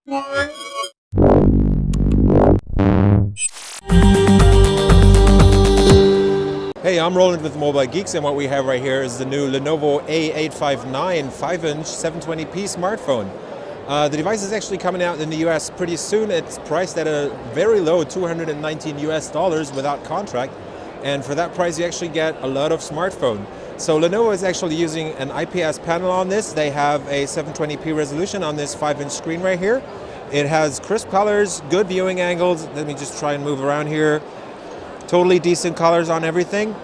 Hey, I'm Roland with Mobile Geeks, and what we have right here is the new Lenovo A859 5-inch 720p smartphone. The device is actually coming out in the US pretty soon. It's priced at a very low $219 without contract, and for that price you actually get a lot of smartphone. So Lenovo is actually using an IPS panel on this. They have a 720p resolution on this 5-inch screen right here. It has crisp colors, good viewing angles. Let me just try and move around here. Totally decent colors on everything.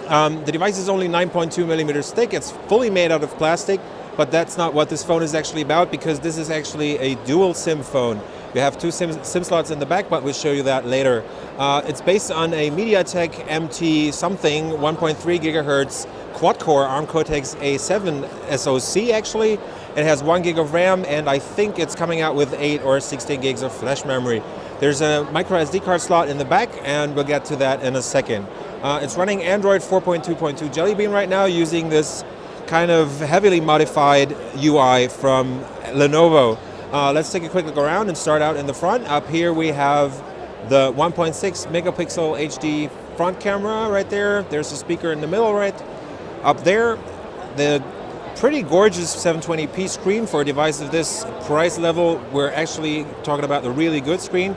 The device is only 9.2 millimeters thick. It's fully made out of plastic, but that's not what this phone is actually about, because this is actually a dual SIM phone. You have two SIM slots in the back, but we'll show you that later. It's based on a MediaTek MT something 1.3 gigahertz quad-core ARM Cortex A7 SoC actually. It has 1 gig of RAM, and I think it's coming out with 8 or 16 gigs of flash memory. There's a micro SD card slot in the back, and we'll get to that in a second. It's running Android 4.2.2 Jelly Bean right now, using this kind of heavily modified UI from Lenovo. Let's take a quick look around and start out in the front. Up here we have the 1.6 megapixel HD front camera right there. There's a speaker in the middle right up there. The pretty gorgeous 720p screen for a device of this price level. We're actually talking about the really good screen.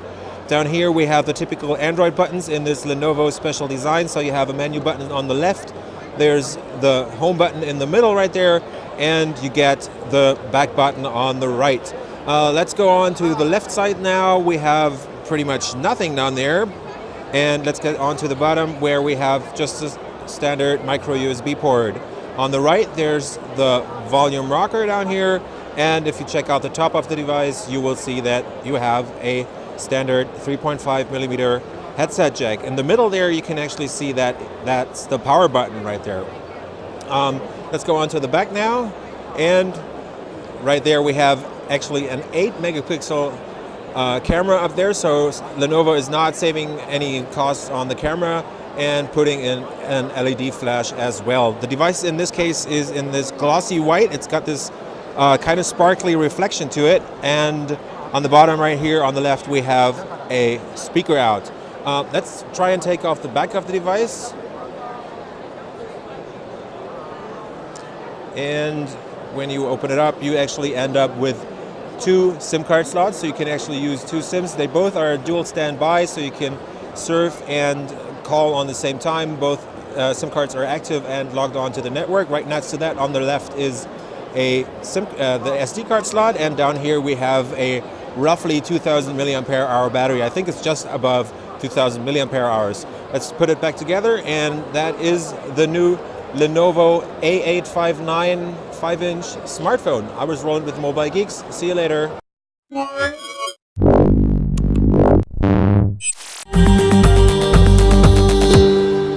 Down here we have the typical Android buttons in this Lenovo special design. So you have a menu button on the left, there's the home button in the middle right there, and you get the back button on the right. Let's go on to the left side now. We have pretty much nothing down there. And let's get on to the bottom, where we have just a standard micro USB port. On the right, there's the volume rocker down here, and if you check out the top of the device, you will see that you have a standard 3.5 millimeter headset jack. In the middle there, you can actually see that that's the power button right there. Let's go on to the back now, and right there we have actually an 8 megapixel camera up there, so Lenovo is not saving any costs on the camera and putting in an LED flash as well. The device in this case is in this glossy white. It's got this kind of sparkly reflection to it, and on the bottom right here on the left we have a speaker out. Let's try and take off the back of the device. And when you open it up, you actually end up with two SIM card slots, so you can actually use two SIMs. They both are dual standby, so you can surf and call on the same time. Both SIM cards are active and logged on to the network. Right next to that on the left is the SD card slot, and down here we have a roughly 2000 milliampere hour battery. I think it's just above 2000 milliampere hours. Let's put it back together, and that is the new Lenovo A859 5-inch smartphone. I was Roland with Mobile Geeks. See you later.